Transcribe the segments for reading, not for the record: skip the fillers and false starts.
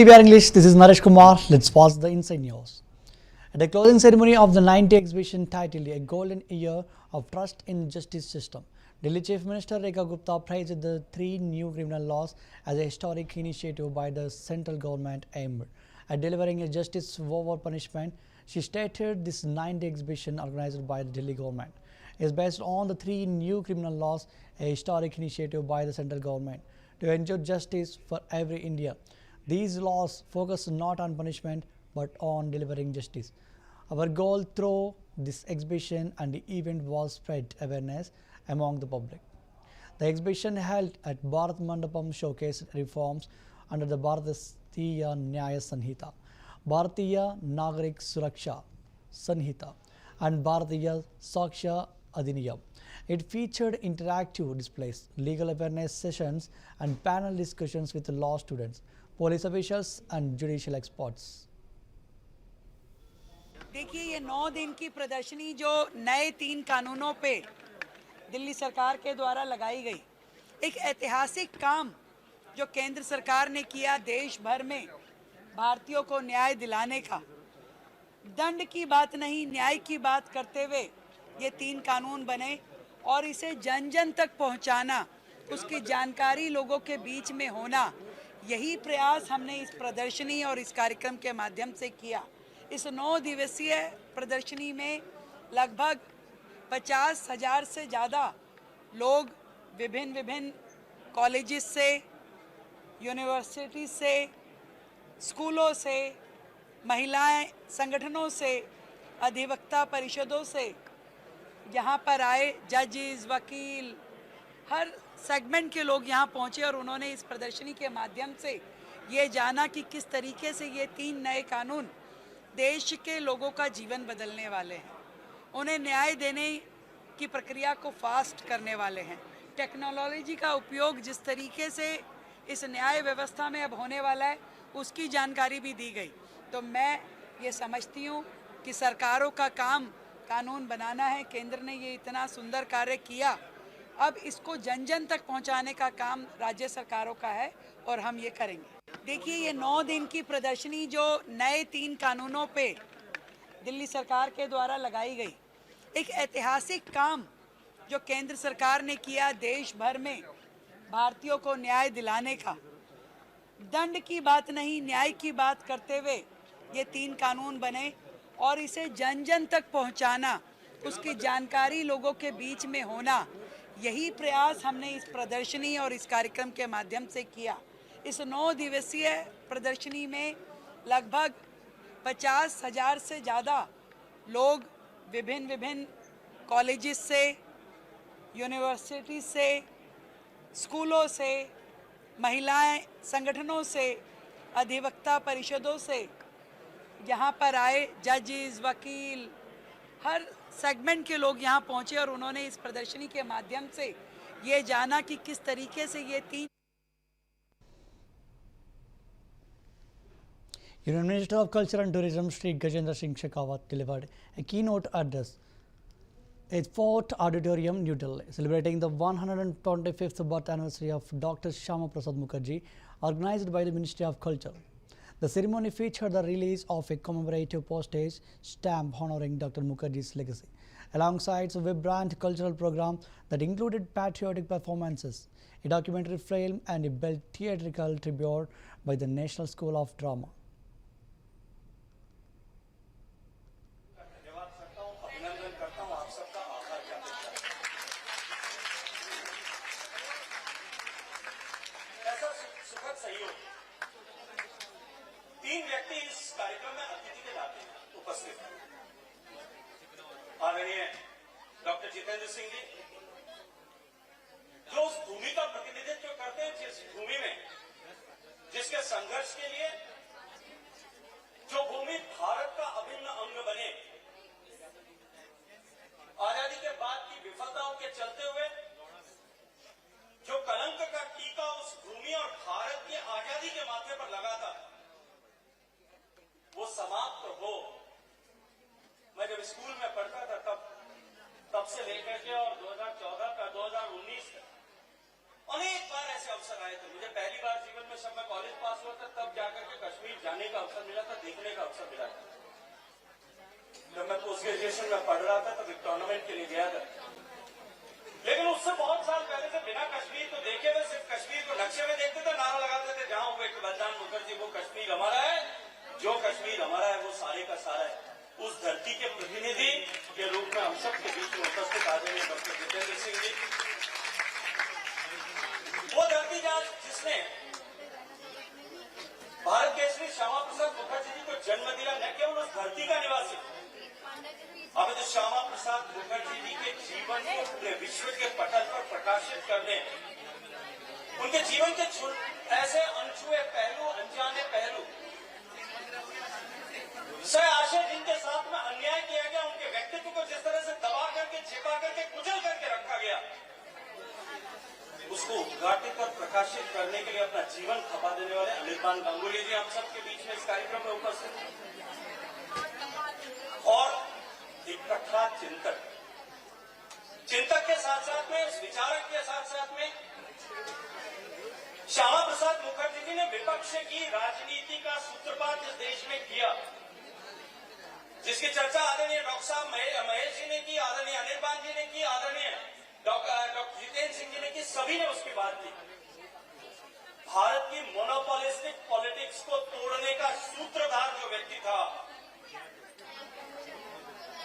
PBR English, this is Naresh Kumar. Let's watch the inside news. At the closing ceremony of the 90th exhibition titled A Golden Year of Trust in Justice System, Delhi Chief Minister Rekha Gupta praised the 3 new criminal laws as a historic initiative by the central government aimed at delivering a justice over punishment. She stated this 90th exhibition organized by the Delhi government is based on the 3 new criminal laws, a historic initiative by the central government to ensure justice for every Indian. These laws focus not on punishment but on delivering justice. Our goal through this exhibition and the event was spread awareness among the public. The exhibition held at Bharat Mandapam showcased reforms under the Bharatiya Nyaya Sanhita, Bharatiya Nagarik Suraksha Sanhita and Bharatiya Saksha Adhiniyam. It featured interactive displays, legal awareness sessions and panel discussions with law students, police officials and judicial experts. देखिए, ये 9 दिन की प्रदर्शनी जो नए 3 कानूनों पे दिल्ली सरकार के द्वारा लगाई गई, एक ऐतिहासिक काम जो केंद्र सरकार ने किया देश भर में भारतीयों को न्याय दिलाने का। दंड की बात नहीं, न्याय की बात करते हुए ये 3 कानून बने और इसे जन जन तक पहुंचाना, उसकी जानकारी लोगों के बीच में होना, यही प्रयास हमने इस प्रदर्शनी और इस कार्यक्रम के माध्यम से किया। इस 9 दिवसीय प्रदर्शनी में लगभग 50,000 से ज़्यादा लोग विभिन्न कॉलेजेस से, यूनिवर्सिटी से, स्कूलों से, महिलाएं संगठनों से, अधिवक्ता परिषदों से यहाँ पर आए। जजेस, वकील, हर सेगमेंट के लोग यहाँ पहुँचे और उन्होंने इस प्रदर्शनी के माध्यम से ये जाना कि किस तरीके से ये 3 नए कानून देश के लोगों का जीवन बदलने वाले हैं, उन्हें न्याय देने की प्रक्रिया को फास्ट करने वाले हैं। टेक्नोलॉजी का उपयोग जिस तरीके से इस न्याय व्यवस्था में अब होने वाला है, उसकी जानकारी भी दी गई। तो मैं ये समझती हूँ कि सरकारों का काम कानून बनाना है। केंद्र ने ये इतना सुंदर कार्य किया, अब इसको जन जन तक पहुँचाने का काम राज्य सरकारों का है और हम ये करेंगे। देखिए, ये 9 दिन की प्रदर्शनी जो नए 3 कानूनों पे दिल्ली सरकार के द्वारा लगाई गई, एक ऐतिहासिक काम जो केंद्र सरकार ने किया देश भर में भारतीयों को न्याय दिलाने का। दंड की बात नहीं, न्याय की बात करते हुए ये 3 कानून बने और इसे जन जन तक पहुंचाना, उसकी जानकारी लोगों के बीच में होना, यही प्रयास हमने इस प्रदर्शनी और इस कार्यक्रम के माध्यम से किया। इस 9 दिवसीय प्रदर्शनी में लगभग 50,000 से ज़्यादा लोग विभिन्न कॉलेजेस से, यूनिवर्सिटी से, स्कूलों से, महिलाएं संगठनों से, अधिवक्ता परिषदों से यहाँ पर आए। जजेस, वकील, हर सेगमेंट के लोग यहाँ पहुँचे और उन्होंने इस प्रदर्शनी के माध्यम से ये जाना कि किस तरीके से ये 3 Union Minister of Culture and Tourism Sri Gajendra Singh Shekhawat delivered a keynote address at Fort Auditorium, New Delhi, celebrating the 125th birth anniversary of Dr. Shyama Prasad Mukherjee, organized by the Ministry of Culture. The ceremony featured the release of a commemorative postage stamp honoring Dr. Mukherjee's legacy, alongside a vibrant cultural program that included patriotic performances, a documentary film and a bell theatrical tribute by the National School of Drama. तीन व्यक्ति इस कार्यक्रम में अतिथि के नाते उपस्थित हैं। आदरणीय डॉक्टर जितेंद्र सिंह जी, जो उस भूमि का प्रतिनिधित्व करते हैं, जिस भूमि में, जिसके संघर्ष के लिए जो भूमि भारत का अभिन्न अंग बने, आजादी के बाद की विफलताओं के चलते हुए जो कलंक का टीका उस भूमि और भारत की आजादी के माथे पर लगा था, वो समाप्त हो। मैं जब स्कूल में पढ़ता था तब से लेकर के और 2014 का 2019 अनेक बार ऐसे अवसर आए थे। मुझे पहली बार जीवन में जब मैं कॉलेज पास हुआ था तब जाकर के कश्मीर जाने का अवसर मिला था, देखने का अवसर मिला था। जब मैं पोस्ट ग्रेजुएशन में पढ़ रहा था तब एक टूर्नामेंट के लिए गया था, लेकिन उससे बहुत साल पहले से बिना कश्मीर को देखे हुए सिर्फ कश्मीर को नक्शे में देखते थे, नारा लगाते थे जहां हुए बलदान मुखर्जी वो कश्मीर हमारा है, जो कश्मीर हमारा है वो सारे का सारा है। उस धरती के प्रतिनिधि के रूप में हम सबके बीच में उपस्थित आदरणीय डॉक्टर जितेंद्र सिंह जी, वो धरती जहां जिसने भारत केसरी श्यामा प्रसाद मुखर्जी जी को जन्म दिया, न केवल उस धरती का निवासी, अब तो श्यामा प्रसाद मुखर्जी जी के जीवन को पूरे विश्व के पटल पर प्रकाशित करने, उनके जीवन के ऐसे अनछुए पहलू, अनजाने पहलू से आशय जिनके साथ में अन्याय किया गया, उनके व्यक्तित्व को जिस तरह से दबा करके, छिपा करके, कुचल करके रखा गया, उसको उद्घाटित और प्रकाशित करने के लिए अपना जीवन खपा देने वाले अनिर्बान गांगुली जी हम सबके बीच में इस कार्यक्रम में उपस्थित हैं। और एक प्रख्यात चिंतक के साथ साथ में, इस विचारक के साथ साथ में श्यामा प्रसाद मुखर्जी जी ने विपक्ष की राजनीति का सूत्रपात इस देश में किया, जिसकी चर्चा आदरणीय डॉक्टर साहब महेश जी ने की, आदरणीय अनिर्बान जी ने की, आदरणीय डॉक्टर जितेंद्र सिंह जी ने की, सभी ने उसकी बात की। भारत की मोनोपोलिस्टिक पॉलिटिक्स को तोड़ने का सूत्रधार जो व्यक्ति था,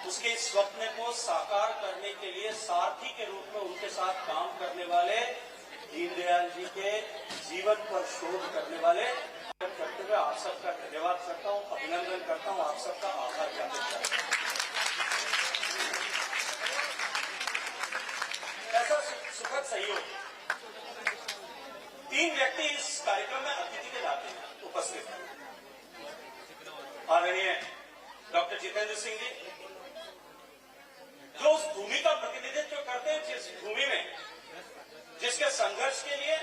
उसके स्वप्न को साकार करने के लिए सारथी के रूप में उनके साथ काम करने वाले दीनदयाल जी के जीवन पर शोध करने वाले करते हुए आप सबका धन्यवाद करता हूं, अभिनंदन करता हूं, आप सबका आभार ज्ञापित करता हूं। ऐसा सुखद सहयोग, 3 व्यक्ति इस कार्यक्रम में अतिथि के नाते उपस्थित हैं। आदरणीय डॉक्टर जितेंद्र सिंह जी, जो उस भूमि का प्रतिनिधित्व करते हैं, जिस भूमि में, जिसके संघर्ष के लिए,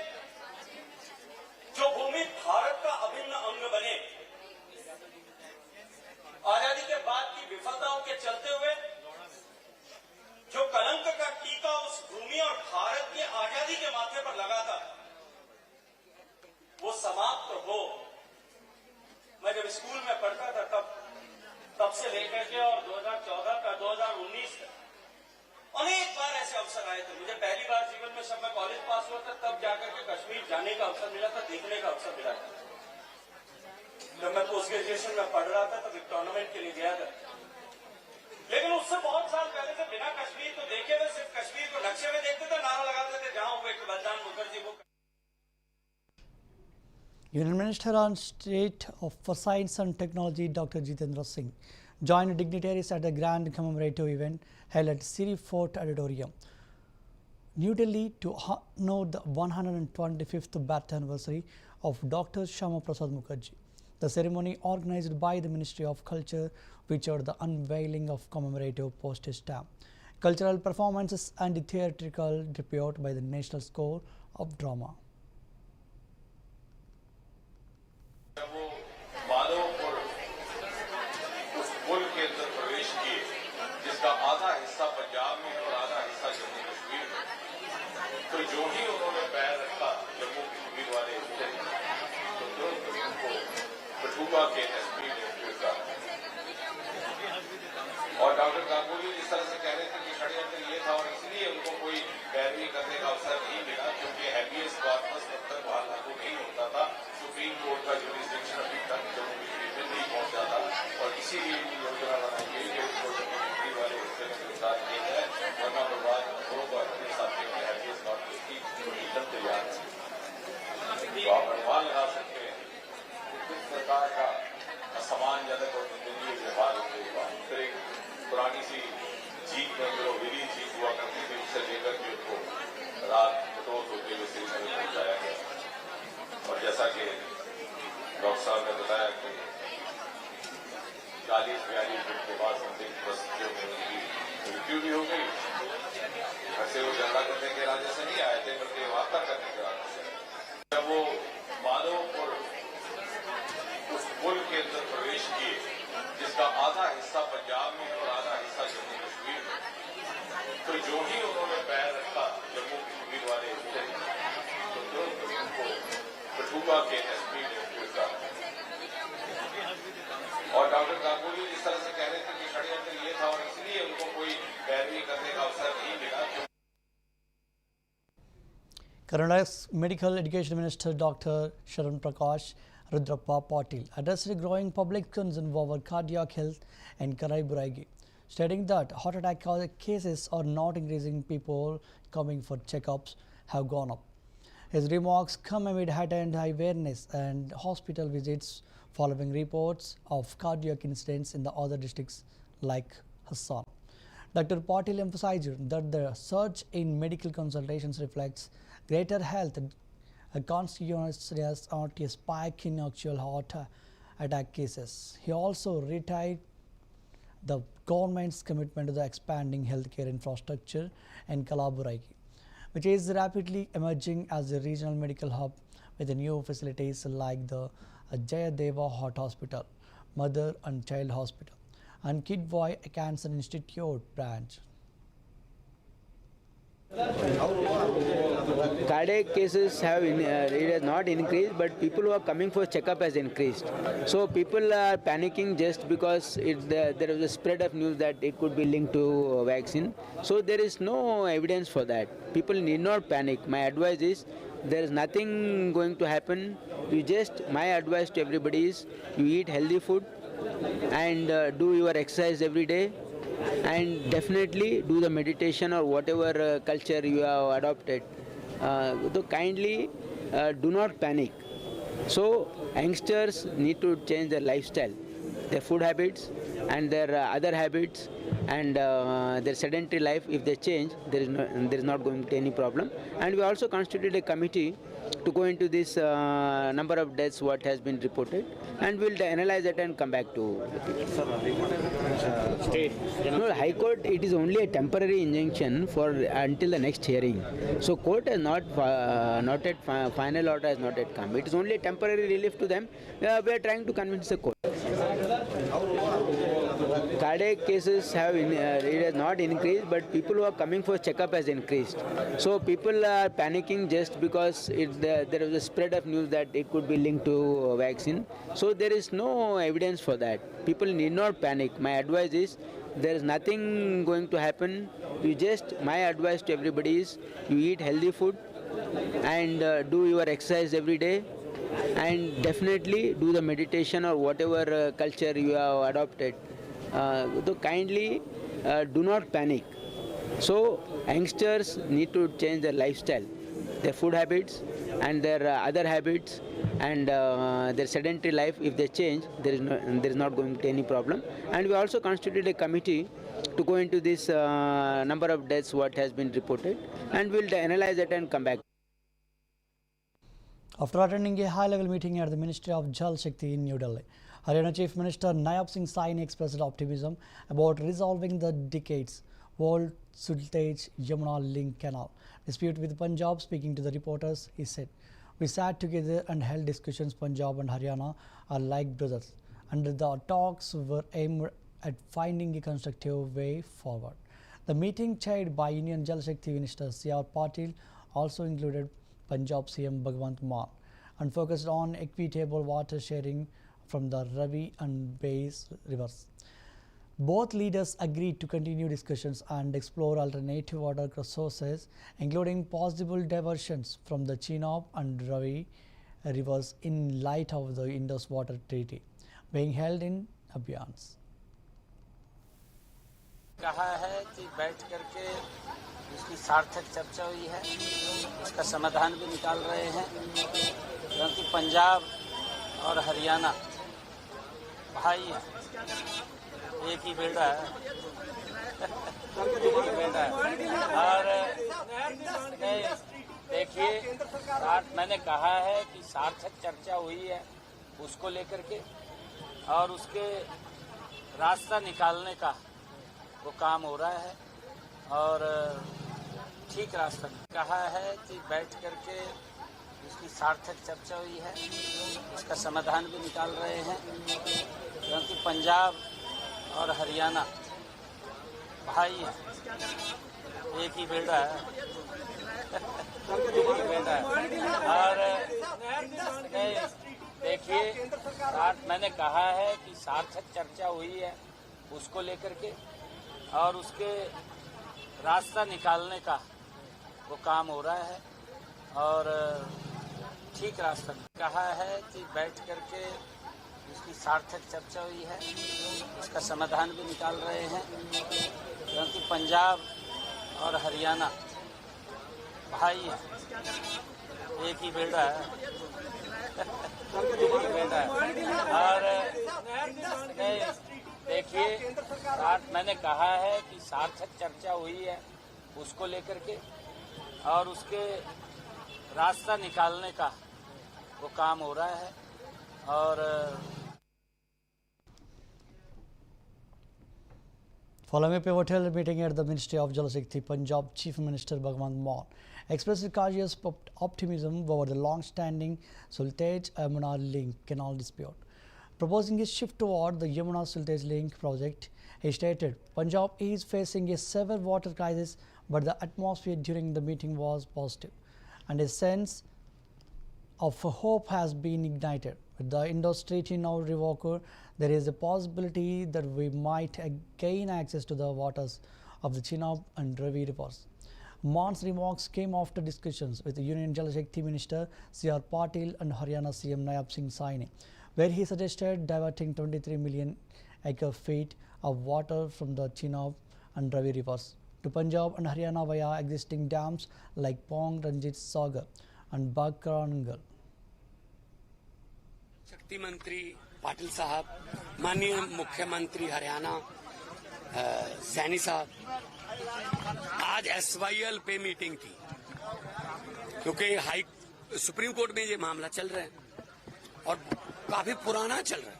जो भूमि भारत का अभिन्न अंग बने, आजादी के बाद की विफलताओं के चलते हुए जो कलंक का टीका उस भूमि और भारत की आजादी के माथे पर लगा था, वो समाप्त हो। मैं जब स्कूल में पढ़ता था तब से लेकर के और 2014 का 2019 तक अनेक बार ऐसे अवसर आए थे। मुझे पहली बार जीवन में जब मैं कॉलेज पास हुआ था तब जाकर के कश्मीर जाने का अवसर मिला था, देखने का अवसर मिला था। जब मैं पोस्ट ग्रेजुएशन में पढ़ रहा था तब एक टूर्नामेंट के लिए गया था, लेकिन उससे बहुत साल पहले से बिना कश्मीर को देखे हुए सिर्फ कश्मीर को नक्शे में देखते थे, नारा लगाते थे जहां हुए बलदान मुखर्जी वो। Union Minister on State for Science and Technology Dr. Jitendra Singh joined dignitaries at the grand commemorative event held at Siri Fort Auditorium, New Delhi, to honor the 125th birth anniversary of Dr. Shama Prasad Mukherjee. The ceremony, organized by the Ministry of Culture, featured the unveiling of commemorative postage stamp, cultural performances and the theatrical tribute by the National School of Drama. वो माधवपुर उस पुल के अंदर प्रवेश किए, जिसका आधा हिस्सा पंजाब में और आधा हिस्सा जम्मू कश्मीर में, तो जो ही उन्होंने पैर रखा जम्मू कश्मीर वाले थे, तो तुरंत उनको कठुआ के एसपी ने गिरफ्तार किया। और डॉक्टर गांगुली जिस तरह से कह रहे थे कि षड्यंत्र ये था और इसलिए उनको कोई पैरवी करने का अवसर नहीं मिला, क्योंकि हैबियस कॉर्पस दफ्तर बाहर लागू नहीं होता था, सुप्रीम कोर्ट का जुरिसडिक्शन अभी तक जम्मू कश्मीर में नहीं पहुंचा था, और इसीलिए योजना बनाई गई कि उनको जम्मू कश्मीर वाले हिस्से में गिरफ्तार किया जाए, वरना तो बाद लोग अपने साथी में हैबियस कॉर्पस की नीलम तैयार है। तो आप अनुमान लगा सकते हैं कि सरकार का असमानजनक और निंदनीय व्यवहार होते हुआ फिर एक पुरानी सी जीत में जो विलीन जीत हुआ करती थी, उसे लेकर के उनको रात बटोर होते हुए श्रीनगर पहुंचाया गया। और जैसा कि डॉक्टर साहब ने बताया कि 40-42 दिन के बाद संदिग्ध परिस्थितियों में उनकी मृत्यु भी हो गई। वैसे वो झगड़ा करने के इरादे से नहीं आए थे, बल्कि वार्ता करने के इरादे से। जब वो माधवपुर उस पुल के अंदर प्रवेश किए, जिसका आधा हिस्सा पंजाब में और आधा हिस्सा जम्मू कश्मीर में, तो जो ही उन्होंने पैर रखा जम्मू कश्मीर वाले थे, भाजपा के एसपी डिप्टी का। और डॉक्टर गांगुली जिस तरह से कह रहे थे कि षड्यंत्र ये था और इसलिए उनको कोई पैरवी करने का अवसर नहीं मिला। Karnataka's Medical Education Minister Dr. Sharan Prakash Rudrappa Patil addressed a growing public concern over cardiac health in Karaiburagi, stating that heart attack cases are not increasing. People coming for checkups have gone up. His remarks come amid heightened awareness and hospital visits following reports of cardiac incidents in the other districts like Hassan. Dr. Patil emphasized that the surge in medical consultations reflects greater health consciousness and a spike in actual heart attack cases. He also reiterated the government's commitment to the expanding healthcare infrastructure in Kalaburagi, which is rapidly emerging as a regional medical hub with the new facilities like the Jayadeva Heart Hospital, Mother and Child Hospital, and Kidwai Cancer Institute branch. Cardiac cases have it has not increased, but people who are coming for checkup has increased. So people are panicking just because there is a spread of news that it could be linked to vaccine. So there is no evidence for that. People need not panic. My advice is there is nothing going to happen. My advice to everybody is you eat healthy food and do your exercise every day. And definitely do the meditation or whatever culture you have adopted. So kindly do not panic. So youngsters need to change their lifestyle, their food habits and their other habits and their sedentary life. If they change, there is not going to be any problem. And we also constituted a committee to go into this number of deaths what has been reported, and we'll analyze it and come back to the people. No, High Court, it is only a temporary injunction for until the next hearing. So court has not yet final order has not yet come. It is only a temporary relief to them. We are trying to convince the court. Cardiac cases have it has not increased, but people who are coming for checkup has increased. So people are panicking just because there is a spread of news that it could be linked to vaccine. So there is no evidence for that. People need not panic. My advice is there is nothing going to happen. My advice to everybody is you eat healthy food and do your exercise every day. And definitely do the meditation or whatever culture you have adopted. So kindly do not panic. So youngsters need to change their lifestyle, their food habits and their other habits and their sedentary life. If they change, there is not going to be any problem. And we also constituted a committee to go into this number of deaths what has been reported, and we'll analyze it and come back. After attending a high-level meeting at the Ministry of Jal Shakti in New Delhi, Haryana Chief Minister Nayab Singh Saini expressed optimism about resolving the decades-old Sultanj-Yamuna link canal dispute with Punjab. Speaking to the reporters, he said, "We sat together and held discussions. Punjab and Haryana are like brothers, and the talks were aimed at finding a constructive way forward." The meeting, chaired by Union Jal Shakti Minister C.R. Patil, also included Punjab CM Bhagwant Mann and focused on equitable water sharing from the Ravi and Bays rivers. Both leaders agreed to continue discussions and explore alternative water sources, including possible diversions from the Chenab and Ravi rivers in light of the Indus Water Treaty being held in abeyance. कहा है कि बैठ करके इसकी सार्थक चर्चा हुई है, इसका समाधान भी निकाल रहे हैं, क्योंकि पंजाब और हरियाणा भाई है, एक ही बेटा है और देखिए मैंने कहा है कि सार्थक चर्चा हुई है उसको लेकर के और उसके रास्ता निकालने का वो काम हो रहा है और ठीक रास्ता कहा है कि बैठ करके इसकी सार्थक चर्चा हुई है, इसका समाधान भी निकाल रहे हैं, क्योंकि पंजाब और हरियाणा भाई है, एक ही बेटा है एक ही बेटा है। और नहीं, देखिए मैंने कहा है कि सार्थक चर्चा हुई है उसको लेकर के, और उसके रास्ता निकालने का वो काम हो रहा है, और ठीक रास्ता कहा है कि बैठ करके उसकी सार्थक चर्चा हुई है, इसका समाधान भी निकाल रहे हैं, क्योंकि पंजाब और हरियाणा भाई है, एक ही बेटा है एक ही बेटा है। और नहीं, देखिए मैंने कहा है कि सार्थक चर्चा हुई है उसको लेकर के, और उसके रास्ता निकालने का वो काम हो रहा है, और Following a pivotal meeting at the Ministry of Jal Shakti, Punjab Chief Minister Bhagwant Mann expressed cautious optimism over the long-standing Sultanj-Yamuna link canal dispute. Proposing a shift toward the Yamuna-Sultanj link project, he stated, Punjab is facing a severe water crisis, but the atmosphere during the meeting was positive, and a sense of hope has been ignited. With the Indo-Strait now revoked, there is a possibility that we might gain access to the waters of the Chenab and Ravi rivers. Mann's remarks came after discussions with the Union Jal Shakti Minister C.R. Patil and Haryana CM Nayab Singh Saini, where he suggested diverting 23 million acre-feet of water from the Chenab and Ravi rivers to Punjab and Haryana via existing dams like Pong, Ranjit Sagar and Bakrangal. शक्ति मंत्री पाटिल साहब, माननीय मुख्यमंत्री हरियाणा सैनी साहब, आज SYL पे meeting थी, क्योंकि सुप्रीम कोर्ट में ये मामला चल रहा है और काफी पुराना चल रहा है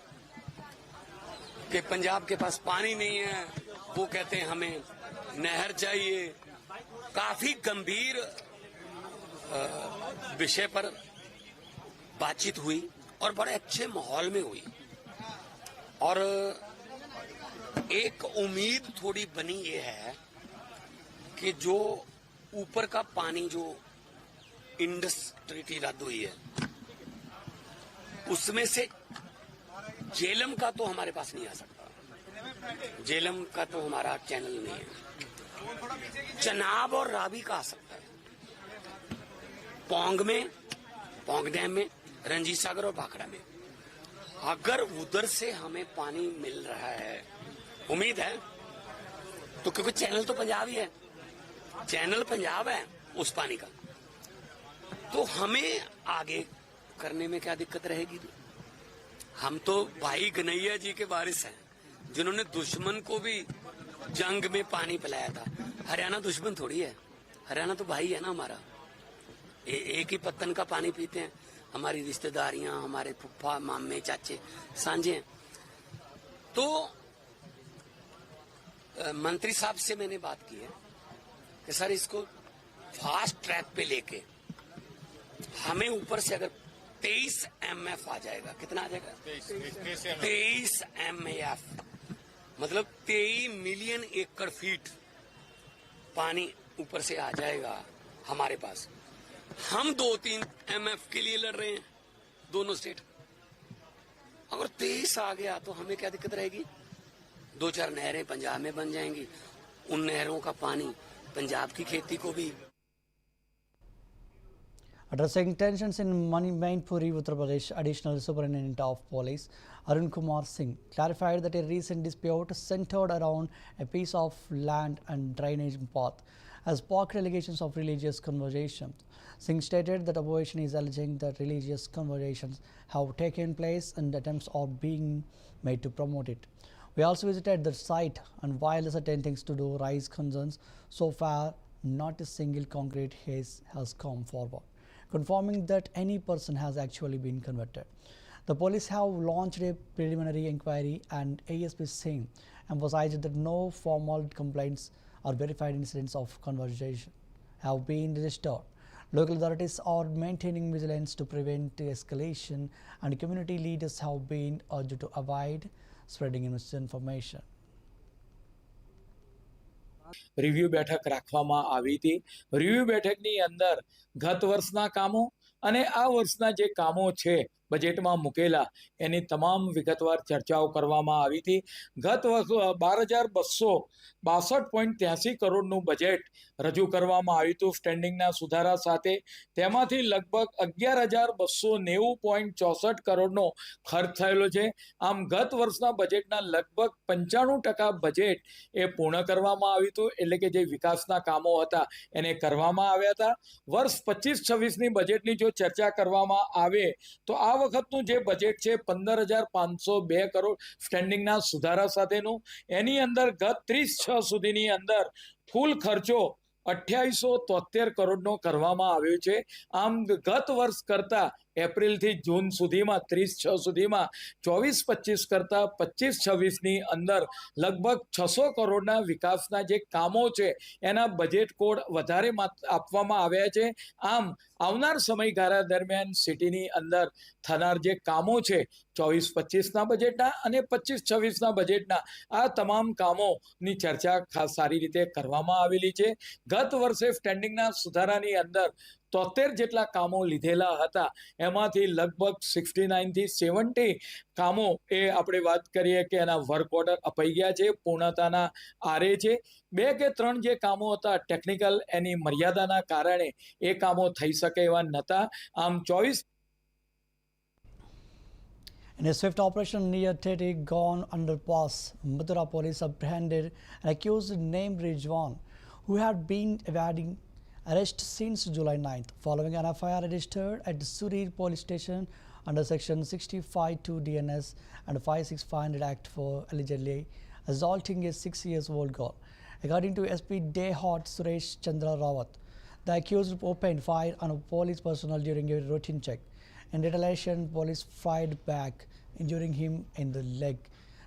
कि पंजाब के पास पानी नहीं है, वो कहते हैं हमें नहर चाहिए। काफी गंभीर विषय पर बातचीत हुई और बड़े अच्छे माहौल में हुई, और एक उम्मीद थोड़ी बनी ये है कि जो ऊपर का पानी जो इंडस ट्रीटी रद्द हुई है उसमें से झेलम का तो हमारे पास नहीं आ सकता, झेलम का तो हमारा चैनल नहीं है, चनाब और रावी का आ सकता है, पोंग डैम में, रंजीत सागर और भाखड़ा में। अगर उधर से हमें पानी मिल रहा है, उम्मीद है, तो क्योंकि चैनल तो पंजाब ही है, चैनल पंजाब है उस पानी का, तो हमें आगे करने में क्या दिक्कत रहेगी। हम तो भाई गनैया जी के वारिस हैं, जिन्होंने दुश्मन को भी जंग में पानी पिलाया था। हरियाणा दुश्मन थोड़ी है, हरियाणा तो भाई है ना हमारा, एक ही पत्तन का पानी पीते हैं, हमारी रिश्तेदारियां, हमारे फुफ्फा, मामे, चाचे सांझे हैं। तो मंत्री साहब से मैंने बात की है कि सर इसको फास्ट ट्रैक पे लेके हमें ऊपर से अगर 23 MF आ जाएगा, कितना आ जाएगा, 23 MF, मतलब 23 मिलियन एकड़ फीट पानी ऊपर से आ जाएगा हमारे पास। हम 2-3 MF के लिए लड़ रहे हैं, दोनों स्टेट। अगर 23 आ गया तो हमें क्या दिक्कत रहेगी, 2-4 नहरें पंजाब में बन जाएंगी, उन नहरों का पानी पंजाब की खेती को भी। Addressing tensions in Mainpuri, Uttar Pradesh, Additional Superintendent of Police Arun Kumar Singh clarified that a recent dispute centered around a piece of land and drainage path has sparked allegations of religious conversations. Singh stated that opposition is alleging that religious conversations have taken place and attempts are being made to promote it. We also visited the site, and while certain things to do raise concerns, so far not a single concrete case has come forward confirming that any person has actually been converted. The police have launched a preliminary inquiry, and ASP Singh emphasized that no formal complaints or verified incidents of conversation have been registered. Local authorities are maintaining vigilance to prevent escalation, and community leaders have been urged to avoid spreading misinformation. Review બેઠક રાખવામાં આવી હતી. Review બેઠકની અંદર ગત વર્ષના કામો અને આ વર્ષના જે કામો છે બજેટમાં મૂકેલા એની તમામ વિગતવાર ચર્ચાઓ કરવામાં આવી હતી. ગત વર્ષ 12,262.83 કરોડનું બજેટ રજૂ કરવામાં આવ્યું હતું સ્ટેન્ડિંગના સુધારા સાથે. તેમાંથી લગભગ 11,290.64 કરોડનો ખર્ચ થયેલો છે. આમ ગત વર્ષના બજેટના લગભગ 95% બજેટ એ પૂર્ણ કરવામાં આવ્યું હતું, એટલે કે જે વિકાસના કામો હતા એને કરવામાં આવ્યા હતા. વર્ષ 25-26ની બજેટની જો ચર્ચા કરવામાં આવે તો આ વખતનું જે બજેટ છે 15,502 કરોડ સ્ટેન્ડિંગના સુધારા સાથેનું. એની અંદર ગત 30/6 સુધીની અંદર કુલ ખર્ચો 2873 કરોડનો કરવામાં આવ્યો છે. આમ ગત વર્ષ કરતા એપ્રિલથી જૂન સુધીમાં 30/6 સુધીમાં 24-25 કરતા 25-26ની અંદર લગભગ 600 કરોડના વિકાસના જે કામો છે એના બજેટ કોડ વધારે આપવામાં આવ્યા છે. આમ આવનાર સમયગાળા દરમિયાન સિટીની અંદર થનાર જે કામો છે 24-25ના બજેટના અને 25-26ના બજેટના આ તમામ કામોની ચર્ચા ખાસ સારી રીતે કરવામાં આવેલી છે. ગત વર્ષે સ્ટેન્ડિંગના સુધારાની અંદર 73 જેટલા કામો લીધેલા હતા. એમાંથી લગભગ 69થી 70 કામો એ આપણે વાત કરીએ કે એના વર્ક ઓર્ડર અપાઈ ગયા છે, પૂર્ણતાના આરે છે. 2 કે 3 જે કામો હતા ટેકનિકલ એની મર્યાદાના કારણે એ કામો થઈ શકે એવા નહોતા. આમ 24 In a swift operation near Teti Gone underpass, Mathura police apprehended an accused named Rizwan, who had been evading arrest since July 9th, following an FIR registered at Surir police station under section 65(2) DNS and 56500 Act for allegedly assaulting a 6-year-old girl. According to SP Dehot Suresh Chandra Rawat, the accused opened fire on police personnel during a routine check. In retaliation, police fired back, injuring him in the leg.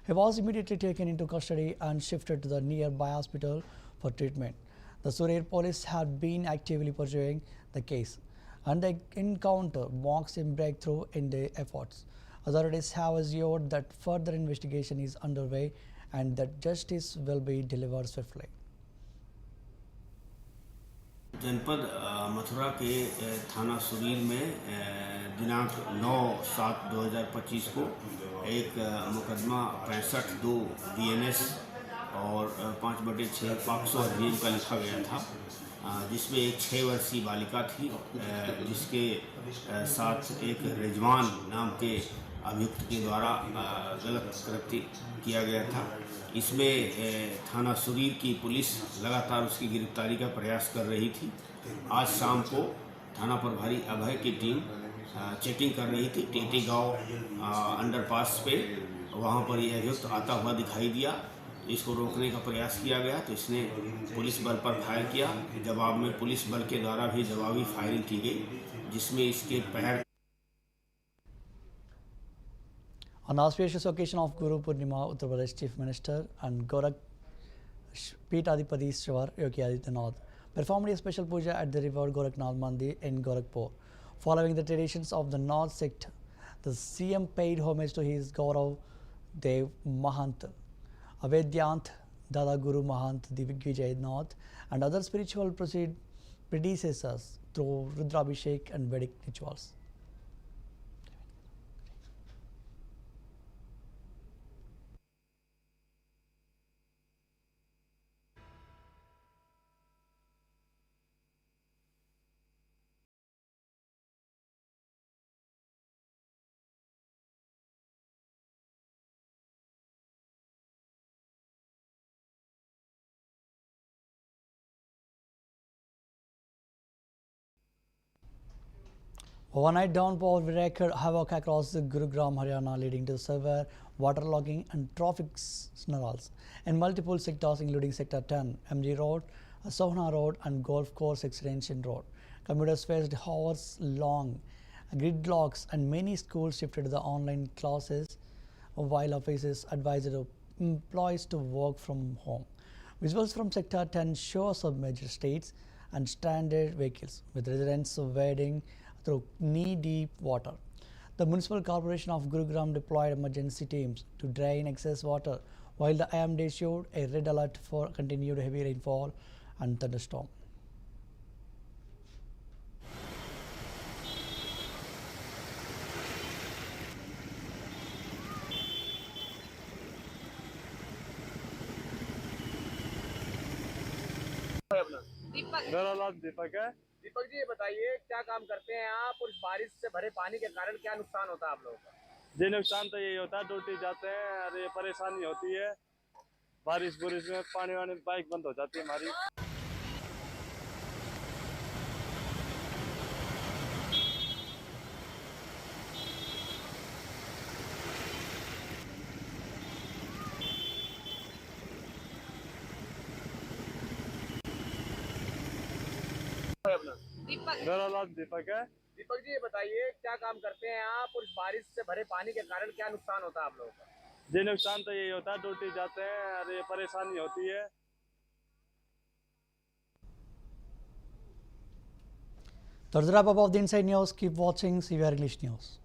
He was immediately taken into custody and shifted to the nearby hospital for treatment. The Surir police had been actively pursuing the case, and the encounter marks a breakthrough in their efforts. Authorities have assured that further investigation is underway and that justice will be delivered swiftly. जनपद मथुरा के थाना सुरीर में दिनांक 9/7/2025 को एक मुकदमा 65(2) DNS और 5/6 POCSO अधिनियम का लिखा गया था, जिसमें एक 6 वर्षीय बालिका थी, जिसके साथ एक रिजवान नाम के अभियुक्त के द्वारा गलत कृत्य किया गया था। इसमें थाना सुरीर की पुलिस लगातार उसकी गिरफ्तारी का प्रयास कर रही थी। आज शाम को थाना प्रभारी अभय की टीम चेकिंग कर रही थी टेटी गांव अंडरपास पे। वहां पर यह अभियुक्त आता हुआ दिखाई दिया। इसको रोकने का प्रयास किया गया तो इसने पुलिस बल पर फायर किया। जवाब में पुलिस बल के द्वारा भी जवाबी फायरिंग की गई, जिसमें इसके पैर। On the auspicious occasion of Guru Purnima, Uttar Pradesh Chief Minister and Gorak Peethadipatishwar Yogi Adityanath performed a special puja at the river Gorakhnath Mandir in Gorakhpur. Following the traditions of the North sector, the CM paid homage to his Gaurav Dev Mahant, Avedyanth Dada Guru Mahant Digvijay Nath and other spiritual predecessors through Rudrabhishek and Vedic rituals. Overnight downpour wreaked havoc across Gurugram, Haryana, leading to severe waterlogging and traffic snarls in multiple sectors, including Sector 10, MG Road, Sohna Road, and Golf Course Extension Road. Commuters faced hours-long gridlocks, and many schools shifted to the online classes, while offices advised employees to work from home. Visuals from Sector 10 show submerged streets and stranded vehicles, with residents wading through knee-deep water. The Municipal Corporation of Gurugram deployed emergency teams to drain excess water, while the IMD issued a red alert for continued heavy rainfall and thunderstorm. मेरा नाम दीपक है। दीपक जी, ये बताइए क्या काम करते हैं आप और इस बारिश से भरे पानी के कारण क्या नुकसान होता है आप लोगों का? जी, नुकसान तो यही होता है, ड्यूटी जाते हैं और ये परेशानी होती है। बारिश बुरिश में पानी वानी बाइक बंद हो जाती है हमारी। मेरा नाम दीपक है। दीपक जी, ये बताइए क्या काम करते हैं आप और इस बारिश से भरे पानी के कारण क्या नुकसान होता है आप लोगों का? जी, नुकसान तो यही होता है, ड्यूटी जाते हैं और ये परेशानी होती है। That's the wrap up of the Inside News. Keep watching CVR English News.